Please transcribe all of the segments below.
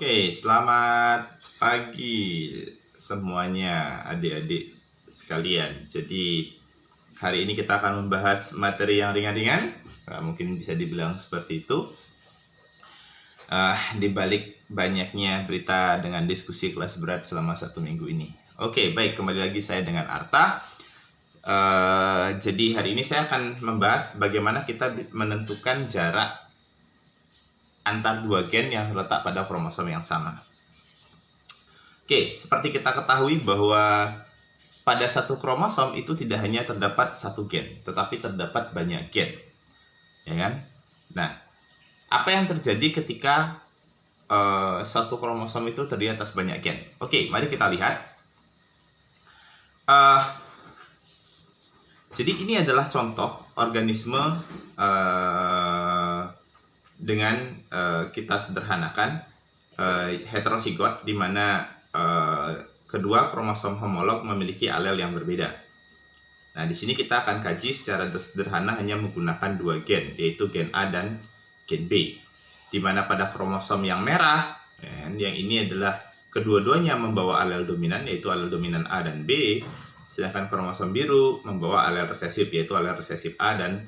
Oke, selamat pagi semuanya adik-adik sekalian. Jadi hari ini kita akan membahas materi yang ringan-ringan, mungkin bisa dibilang seperti itu. Di balik banyaknya berita dengan diskusi kelas berat selama 1 minggu ini. Oke, baik, kembali lagi saya dengan Arta. Jadi hari ini saya akan membahas bagaimana kita menentukan jarak antar dua gen yang terletak pada kromosom yang sama. Oke, seperti kita ketahui bahwa pada satu kromosom itu tidak hanya terdapat satu gen, tetapi terdapat banyak gen, ya kan? Nah, apa yang terjadi ketika satu kromosom itu terdiri atas banyak gen? Oke, mari kita lihat. Jadi ini adalah contoh organisme dengan kita sederhanakan heterozigot, di mana kedua kromosom homolog memiliki alel yang berbeda. Nah, di sini kita akan kaji secara sederhana hanya menggunakan dua gen, yaitu gen A dan gen B. Di mana pada kromosom yang merah, yang ini adalah kedua-duanya membawa alel dominan, yaitu alel dominan A dan B, sedangkan kromosom biru membawa alel resesif, yaitu alel resesif A dan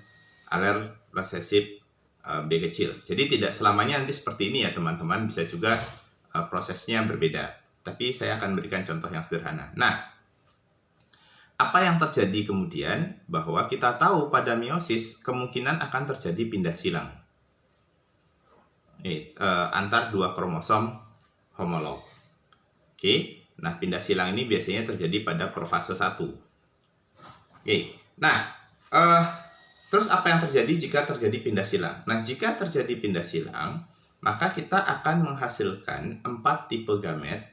alel resesif B kecil. Jadi tidak selamanya nanti seperti ini ya teman-teman, bisa juga prosesnya berbeda. Tapi saya akan berikan contoh yang sederhana. Nah, apa yang terjadi kemudian? Bahwa kita tahu pada meiosis kemungkinan akan terjadi pindah silang antar dua kromosom homolog. Oke, nah pindah silang ini biasanya terjadi pada profase 1. Oke, nah terus apa yang terjadi jika terjadi pindah silang? Nah, jika terjadi pindah silang, maka kita akan menghasilkan 4 tipe gamet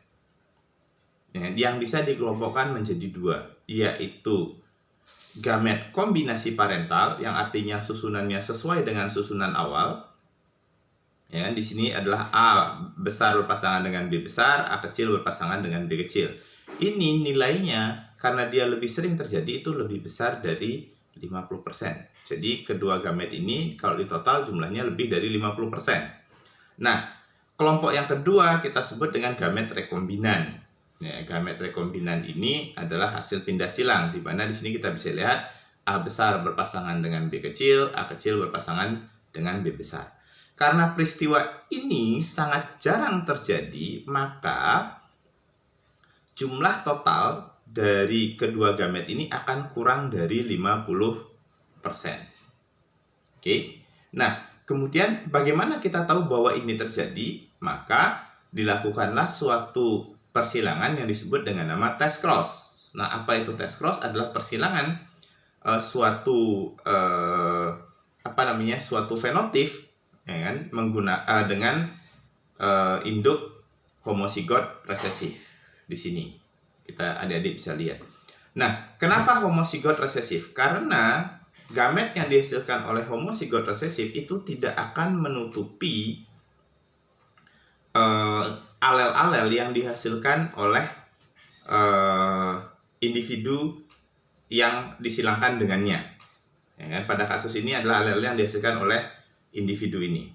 yang bisa dikelompokkan menjadi 2, yaitu gamet kombinasi parental, yang artinya susunannya sesuai dengan susunan awal. Ya, di sini adalah A besar berpasangan dengan B besar, A kecil berpasangan dengan B kecil. Ini nilainya karena dia lebih sering terjadi itu lebih besar dari 50%. Jadi kedua gamet ini kalau ditotal jumlahnya lebih dari 50%. Nah, kelompok yang kedua kita sebut dengan gamet rekombinan. Ya, gamet rekombinan ini adalah hasil pindah silang, di mana di sini kita bisa lihat A besar berpasangan dengan B kecil, A kecil berpasangan dengan B besar. Karena peristiwa ini sangat jarang terjadi, maka jumlah total dari kedua gamet ini akan kurang dari 50%. Oke. Nah, kemudian bagaimana kita tahu bahwa ini terjadi? Maka dilakukanlah suatu persilangan yang disebut dengan nama test cross. Nah, apa itu test cross? Adalah persilangan suatu fenotip, ya kan, dengan induk homozigot resesif. Di sini kita adik-adik bisa lihat. Nah, kenapa homozigot resesif? Karena gamet yang dihasilkan oleh homozigot resesif itu tidak akan menutupi alel-alel yang dihasilkan oleh individu yang disilangkan dengannya. Ya kan? Pada kasus ini adalah alel yang dihasilkan oleh individu ini.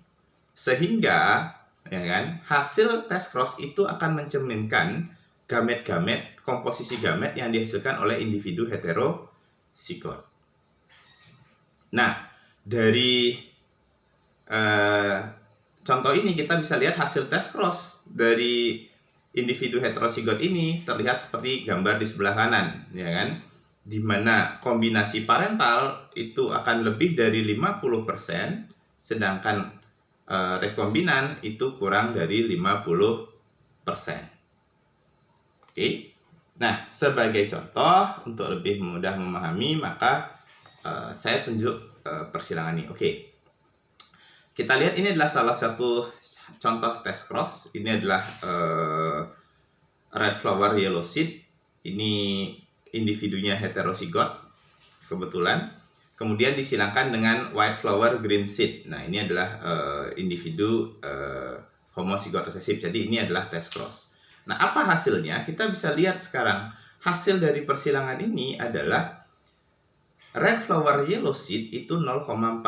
Sehingga, ya kan, hasil test cross itu akan mencerminkan gamet-gamet, komposisi gamet yang dihasilkan oleh individu heterozigot. Nah, dari contoh ini kita bisa lihat hasil test cross dari individu heterozigot ini terlihat seperti gambar di sebelah kanan, ya kan? Di mana kombinasi parental itu akan lebih dari 50%, sedangkan rekombinan itu kurang dari 50%. Oke. Nah, sebagai contoh untuk lebih mudah memahami, maka saya tunjuk persilangan ini. Oke. Kita lihat ini adalah salah satu contoh test cross. Ini adalah red flower yellow seed. Ini individunya heterozigot kebetulan. Kemudian disilangkan dengan white flower green seed. Nah, ini adalah individu homozigot resesif. Jadi ini adalah test cross. Nah, apa hasilnya? Kita bisa lihat sekarang. Hasil dari persilangan ini adalah red flower yellow seed itu 0,49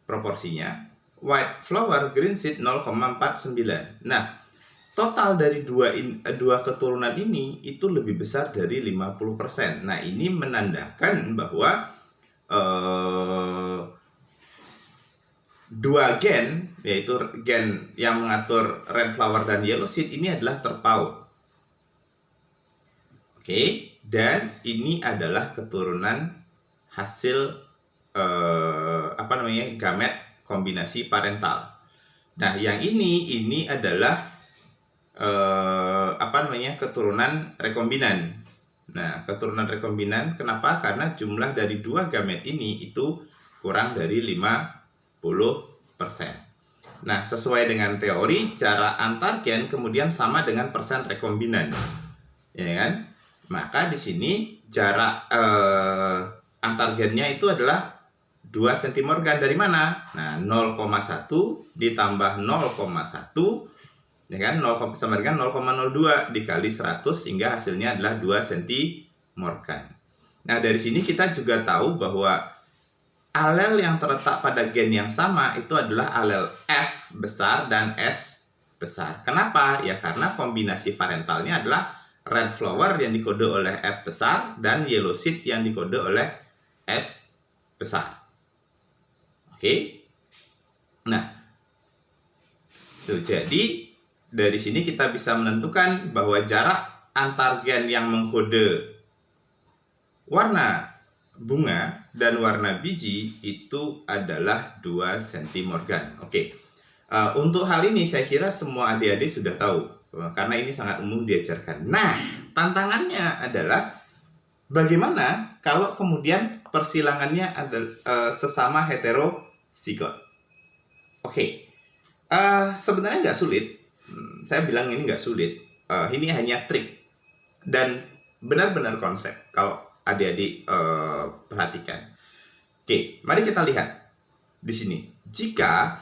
proporsinya. white flower, green seed 0,49. Nah, total dari dua keturunan ini itu lebih besar dari 50%. Nah, ini menandakan bahwa dua gen, yaitu gen yang mengatur red flower dan yellow seed, ini adalah terpaut. Oke, dan ini adalah keturunan hasil gamet kombinasi parental. Nah, yang ini adalah keturunan rekombinan. Nah, keturunan rekombinan kenapa? Karena jumlah dari dua gamet ini itu kurang dari 50%. Nah, sesuai dengan teori, jarak antar gen kemudian sama dengan persen rekombinan. Ya kan? Maka di sini jarak antar gennya itu adalah 2 centimorgan. Dari mana? Nah, 0,1 ditambah 0,1, ya kan, 0 sama dengan 0,02 dikali 100 sehingga hasilnya adalah 2 centimorgan. Nah, dari sini kita juga tahu bahwa alel yang terletak pada gen yang sama itu adalah alel F besar dan S besar. Kenapa? Ya karena kombinasi parentalnya adalah red flower yang dikode oleh F besar dan yellow seed yang dikode oleh S besar. Oke. Nah, jadi dari sini kita bisa menentukan bahwa jarak antar gen yang mengkode warna bunga dan warna biji itu adalah 2 centimorgan. Oke. Untuk hal ini saya kira semua adik-adik sudah tahu karena ini sangat umum diajarkan. Nah, tantangannya adalah bagaimana kalau kemudian persilangannya adalah sesama heterozigot. Oke. Sebenarnya nggak sulit. Saya bilang ini nggak sulit. Ini hanya trik dan benar-benar konsep kalau adik-adik perhatikan. Oke, mari kita lihat di sini. Jika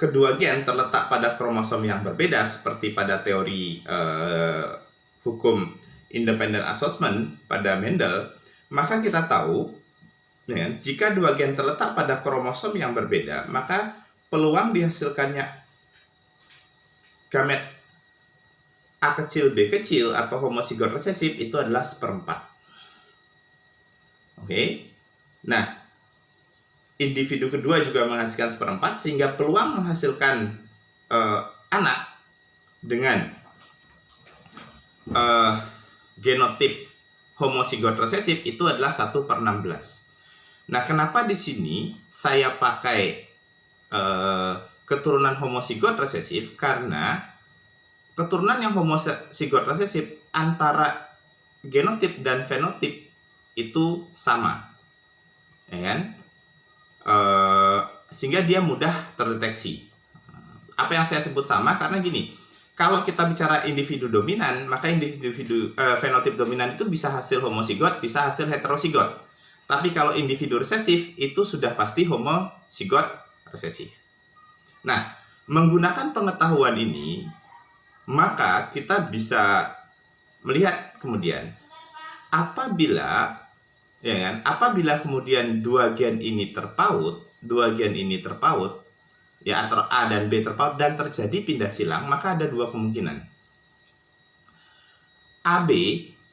kedua gen terletak pada kromosom yang berbeda seperti pada teori hukum independent assessment pada Mendel, maka kita tahu ya, jika dua gen terletak pada kromosom yang berbeda, maka peluang dihasilkannya gamet A kecil B kecil atau homozigot resesif itu adalah 1/4. Oke. Nah, individu kedua juga menghasilkan 1/4 sehingga peluang menghasilkan anak dengan genotip homozigot resesif itu adalah 1/16. Nah, kenapa di sini saya pakai keturunan homozigot resesif? Karena keturunan yang homozigot resesif antara genotip dan fenotip itu sama, ya kan? Sehingga dia mudah terdeteksi. Apa yang saya sebut sama? Karena gini, kalau kita bicara individu dominan, maka individu fenotip dominan itu bisa hasil homozigot, bisa hasil heterozigot. Tapi kalau individu resesif itu sudah pasti homozigot resesif. Nah, menggunakan pengetahuan ini, maka kita bisa melihat kemudian apabila kemudian dua gen ini terpaut, ya antara A dan B terpaut dan terjadi pindah silang, maka ada dua kemungkinan. AB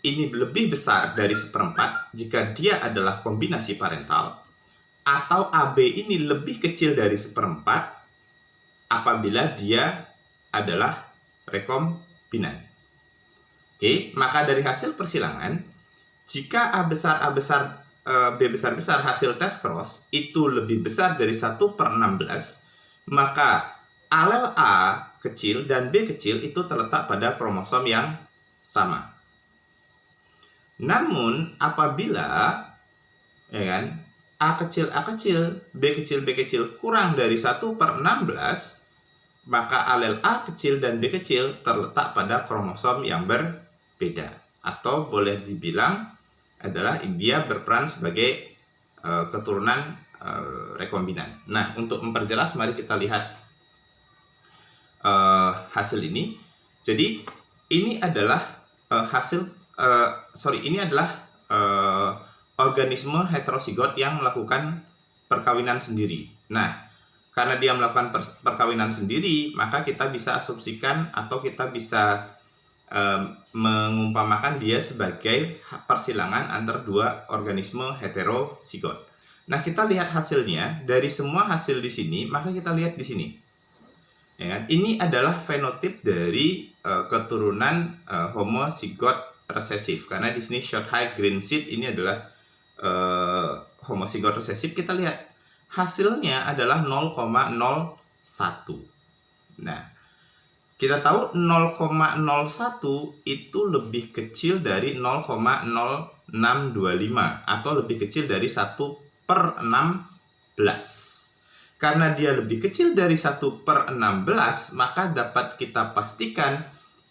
ini lebih besar dari 1/4 jika dia adalah kombinasi parental, atau AB ini lebih kecil dari 1/4 apabila dia adalah rekombinan. Oke, maka dari hasil persilangan, jika B besar hasil tes cross itu lebih besar dari 1/16, maka alel A kecil dan B kecil itu terletak pada kromosom yang sama. Namun apabila A kecil, B kecil kurang dari 1/16, maka alel A kecil dan B kecil terletak pada kromosom yang berbeda. Atau boleh dibilang adalah dia berperan sebagai keturunan rekombinan. Nah, untuk memperjelas mari kita lihat hasil ini. Jadi ini adalah organisme heterozigot yang melakukan perkawinan sendiri. Nah, karena dia melakukan perkawinan sendiri, maka kita bisa asumsikan atau kita bisa mengumpamakan dia sebagai persilangan antar dua organisme heterozigot. Nah, kita lihat hasilnya dari semua hasil di sini, maka kita lihat di sini. Ya kan? Ini adalah fenotip dari keturunan homozigot resesif. Karena di sini short height green seed ini adalah homozigot resesif. Kita lihat hasilnya adalah 0,01. Nah, kita tahu 0,01 itu lebih kecil dari 0,0625 atau lebih kecil dari 1/16. Karena dia lebih kecil dari 1/16, maka dapat kita pastikan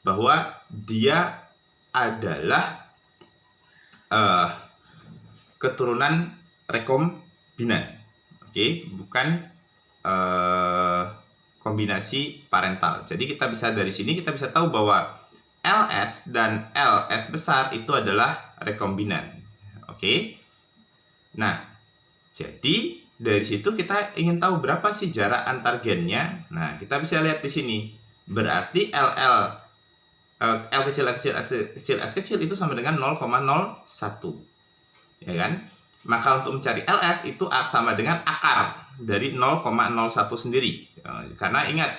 bahwa dia adalah keturunan rekombinan. Oke, bukan kombinasi parental. Jadi kita bisa dari sini kita bisa tahu bahwa LS dan LS besar itu adalah rekombinan. Oke. Nah, jadi dari situ kita ingin tahu berapa sih jarak antar gennya. Nah, kita bisa lihat di sini. Berarti L kecil S kecil S kecil itu sama dengan 0,01. Ya kan? Maka untuk mencari LS itu sama dengan akar dari 0,01 sendiri. Karena ingat,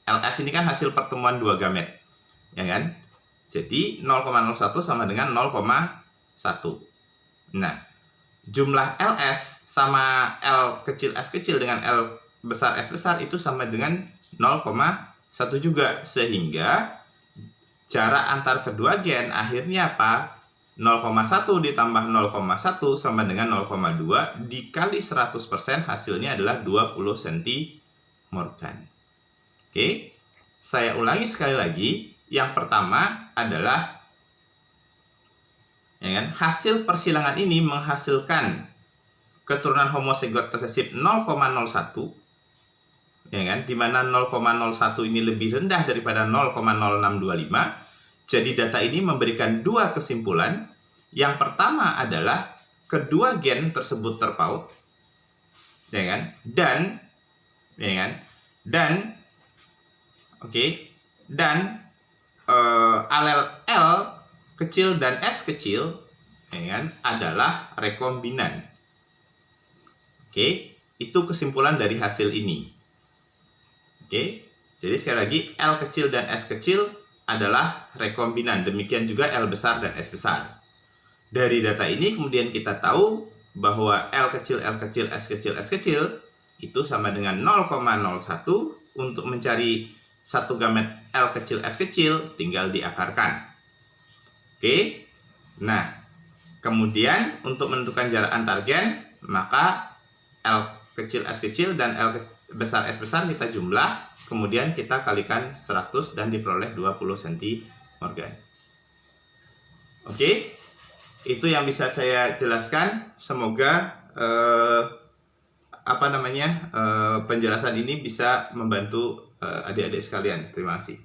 LS ini kan hasil pertemuan dua gamet. Ya kan? Jadi 0,01 sama dengan 0,1. Nah, jumlah LS sama L kecil S kecil dengan L besar S besar itu sama dengan 0,1 juga. Sehingga jarak antar kedua gen akhirnya apa? 0,1 ditambah 0,1 sama dengan 0,2 dikali 100% hasilnya adalah 20 cm². Oke, saya ulangi sekali lagi. Yang pertama adalah ya kan, hasil persilangan ini menghasilkan keturunan homozigot resesif 0,01, ya kan, di mana 0,01 ini lebih rendah daripada 0,0625. Jadi data ini memberikan dua kesimpulan. Yang pertama adalah kedua gen tersebut terpaut, ya kan, dan alel L kecil dan S kecil, ya kan, adalah rekombinan. Oke, itu kesimpulan dari hasil ini. Oke, jadi sekali lagi L kecil dan S kecil adalah rekombinan. Demikian juga L besar dan S besar. Dari data ini kemudian kita tahu bahwa L kecil, S kecil itu sama dengan 0,01. Untuk mencari satu gamet L kecil, S kecil tinggal diakarkan. Oke. Nah, kemudian untuk menentukan jarak antar gen, maka L kecil, S kecil dan L besar, S besar kita jumlah, kemudian kita kalikan 100 dan diperoleh 20 cm². Oke, itu yang bisa saya jelaskan. Semoga penjelasan ini bisa membantu adik-adik sekalian. Terima kasih.